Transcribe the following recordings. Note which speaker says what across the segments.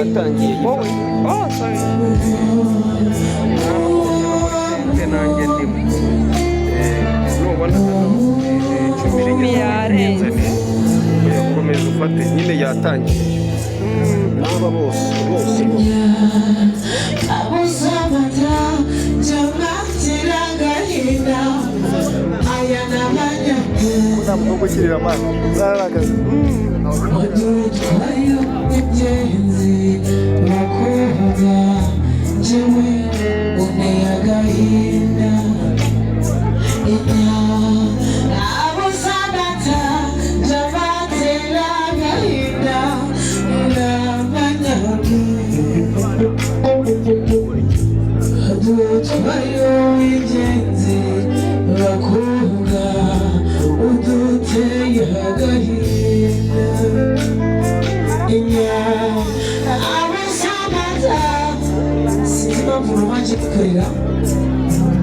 Speaker 1: yatangiye
Speaker 2: wowe sorry
Speaker 1: nanjye ndimo nubona
Speaker 2: icumi yarenze
Speaker 1: ukomeza ufate nyine yatangiye n'aba bose ntabwo gushyirira amazi zararakaza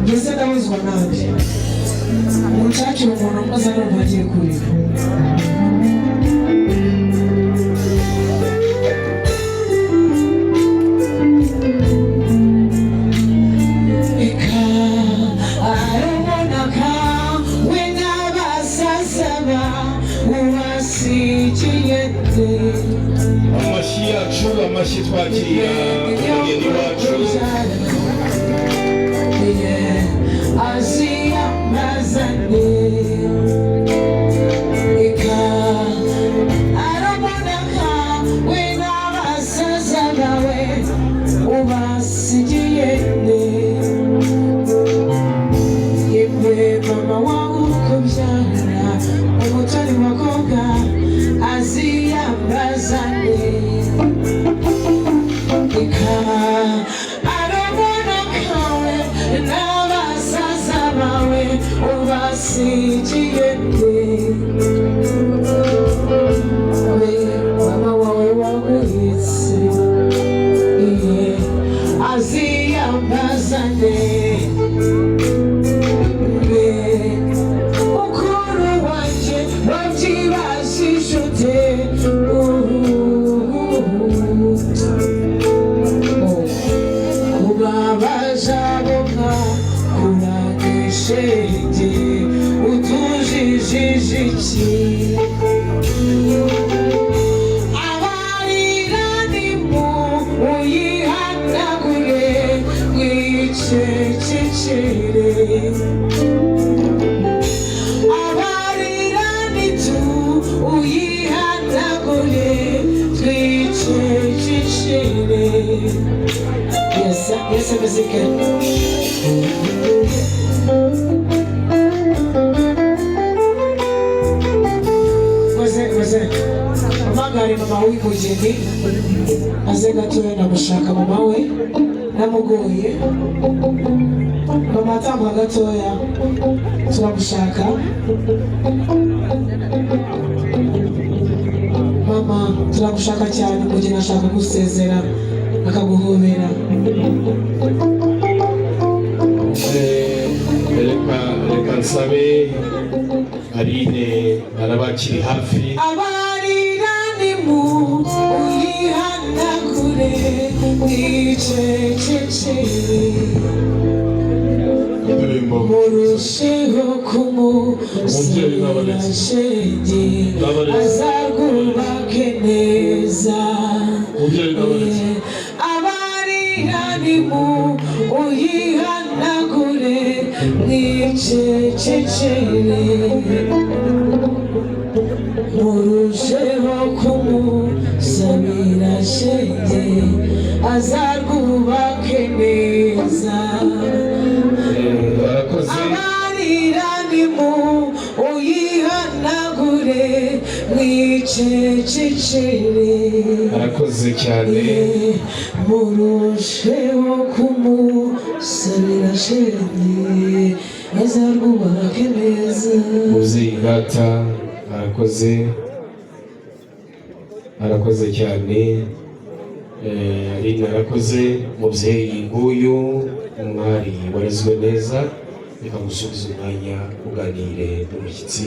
Speaker 3: ngeze ndabuzwa nabi umucakira umuntu maze numva agiye kurira
Speaker 4: amashyi yacu amashyi twakira umugeni wacu
Speaker 3: Asia mazane ika araboneka wena basaza bawe ubasigiye yemwe mama wangu kubyara umutoni wakoga Asia mazane ika ubasigiye mama wawe wawise Asia mbazane ukuru wanje wabyibashishute kubabajabonka kuragishenge utujijijiki abariranimu uyihanagure wicecekere abariranitu uyihanagure twicecekere yes muzika amagare mama w'umugeni aze gatoya ndamushaka mama we namugoye mama atambuka gatoya turamushaka mama turamushaka cyane umugeni ashaka gusezera akaguhobera
Speaker 4: reka nsabe Aline arabakiri hafi
Speaker 3: abariranimu uyihanagure wicecekere murusheho kumusabira shenge azarwubake neza abariranimu uyihanagure mwicecekere murusheho kumusabira shenge azarwubake neza abariranimu uyihanagure mwicecekere
Speaker 4: arakoze cyane
Speaker 3: murusheho kumusabira shenge azarwubake neza
Speaker 4: mubyeyi ngata arakoze cyane Aline arakoze mubyeyi nguyu umwari warezwe neza reka gusubiza umwanya uganire n'umushyitsi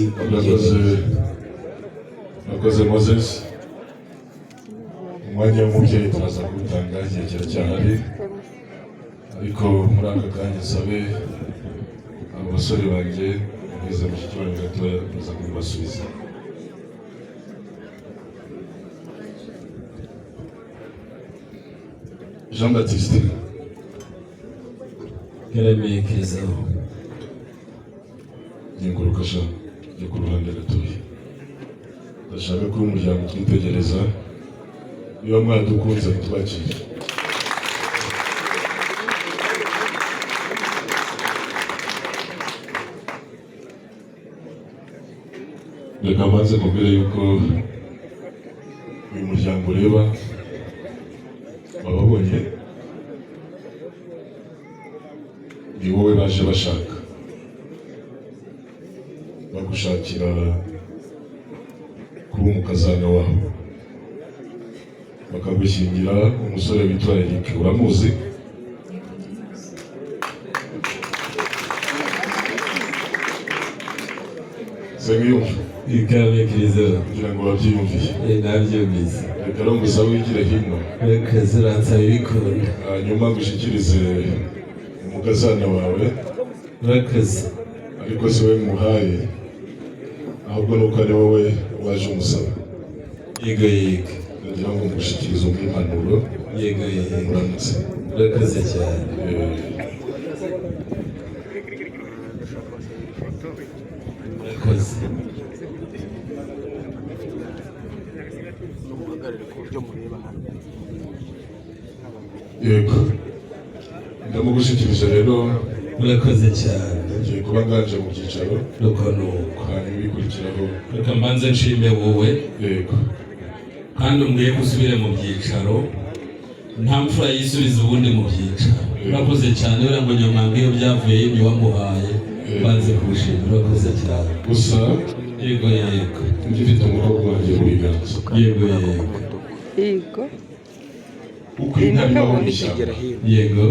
Speaker 5: Murakoze Moses umwanya w'umubyeyi turaza kuwutanga igihe kiracyahari, ariko muri aka kanya nsabe abo basore banjye bize mu kibanza gatoya baza kubibasubiza. Jean Baptiste
Speaker 6: Karame Kirizaho
Speaker 5: nyenguruka sha yo ku ruhande gatoya. Ndashaka ko umuryango twitegereza niba mwadukunze kutwakira. Reka maze mubwire yuko uyu muryango ureba bababonye ni wowe baje bashaka, bagushakira kuba umukazana wabo, bakagushyingira umusore witwa Eric. Uramuzi? Sengiyumva
Speaker 6: Karame Kirizaho
Speaker 5: kugira ngo babyiyumviye.
Speaker 6: nabyumvise.
Speaker 5: Reka rero ngusabe wigire hino,
Speaker 6: Reka ziransaba ibikunda.
Speaker 5: hanyuma gushyikirize umukazana wawe,
Speaker 6: Urakoze.
Speaker 5: ariko si we muhaye, ahubwo nuko ari wowe waje umusaba.
Speaker 6: Yego yego.
Speaker 5: Ndagira ngo ngushyikirize umwimpanuro.
Speaker 6: Yego yego.
Speaker 5: Muramutse.
Speaker 6: Urakoze cyane. Urakoze.
Speaker 5: Yego, ndamugushyikirije rero.
Speaker 6: Urakoze cyane.
Speaker 5: Ngiye kuba nganje mu byicaro,
Speaker 6: Nuko nuko.
Speaker 5: hanyuma ibikurikiraho.
Speaker 6: Reka mbanze nshime wowe
Speaker 5: Yego,
Speaker 6: kandi umbwiye ko usubire mu byicaro. Nta mfura yisubiza ubundi mu byicaro. Urakoze cyane, uriya ngo nyuma iyo byavuye ibyo wamuhaye banze kugushima. Urakoze cyane.
Speaker 5: gusa
Speaker 6: Yego yego.
Speaker 5: ngifite umukobwa wanjye mu biganza.
Speaker 6: Yego yego.
Speaker 2: Yego.
Speaker 5: Uko inka ibaho mu ishyamba,
Speaker 6: Yego.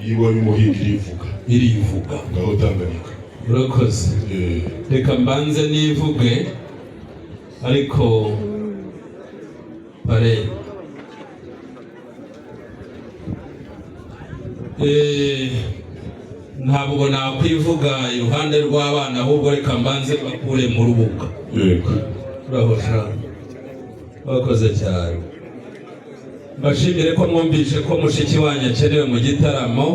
Speaker 5: iyo ibonye umuhiga irivuga,
Speaker 6: Irivuga.
Speaker 5: ngaho Tanganyika.
Speaker 6: Urakoze. Reka mbanze nivuge, ariko pare ntabwo nakwivuga iruhande rw'abana, ahubwo reka mbanze bakure mu rubuga.
Speaker 5: Yego,
Speaker 6: Urahosha. Urakoze cyane. Mbashimire ko mwumvishe ko mushiki wanyu akenewe mu gitaramo.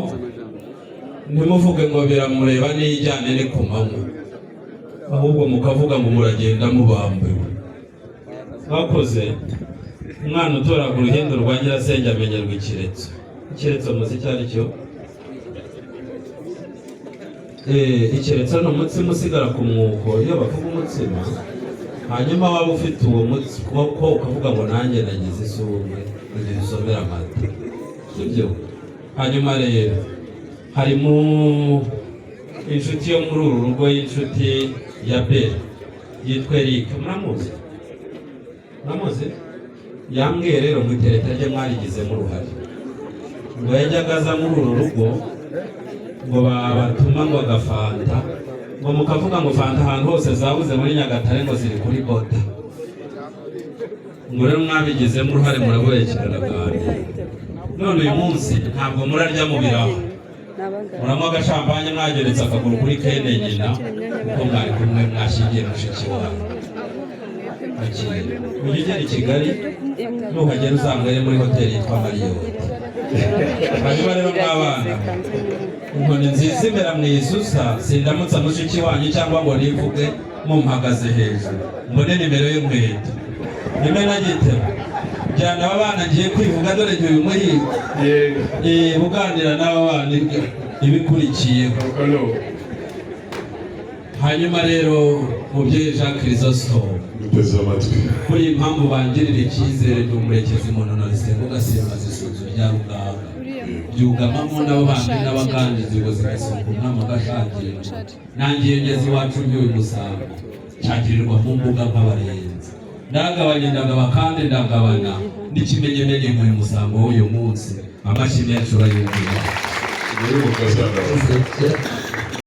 Speaker 6: Ntimuvuge ngo biramureba n'ijyane ni ku manywa, ahubwo mukavuga ngo muragenda mubambiwe. Mwakoze. Umwana utoraga uruhindo rwa nyirasenge amenyerwa ikiretso. Ikiretso muzi icyo ari cyo? Ikiretso ni umutsima usigara ku mwuko iyo bavuga umutsima, hanyuma waba ufite uwo mutsima ko ukavuga ngo nanjye nagize isumbe kugira usomere amata, sibyo? Hanyuma rero harimo inshuti yo muri uru rugo y'inshuti ya Bella yitwa Eric. Muramuzi? Muramuzi? Yambwiye rero mu itereta rye mwarigizemo uruhare, ngo yajyaga aza muri uru rugo ngo batuma ngo agafanta, ngo mukavuga ngo fanta ahantu hose zabuze muri Nyagatare ngo ziri kuri bota. Ngo rero mwabigizemo uruhare, muraborekerana bwanyu. None uyu munsi ntabwo murarya mu biraha, muranywa agashampanye mwageretse akaguru kuri kene nyina, kuko mwari kumwe mwashyingiye mushiki wanyu. Ujya ugera i Kigali, nuhagera usanga ari muri hoteli yitwa Mariyoti. Hanyuma rero mw'abana, inkoni nziza imera mu isusa, sindamutsa mushiki wanyu cyangwa ngo nivuge mumpagaze hejuru, mbone nimero y'inkweto nimena gitema. Jyana aba bana ngiye kwivuga, dore njye uyu muhiga buganira n'aba bana ibikurikiyeho. Hanyuma rero mubyeyi Jean Chrysostome,
Speaker 5: duteze amatwi.
Speaker 6: kuri iyi mpamvu bangirira icyizere ndi umurekezi muntu narisenga ugasimbaza isunzu rya Ruganga, byugamamo n'abo bandi n'abaganirizi ngo zigasumba umwami agashagira. Nanjye iyo ngeze iwacu mbyuye umusambi cyagirirwa mu mbuga nk'abarenzi. Ndagabanya ndagaba kandi ndagabana n'ikimenyemenye nk'uyu musambi w'uyu munsi. Amashyi menshi urayumvira.
Speaker 5: Rero mukazana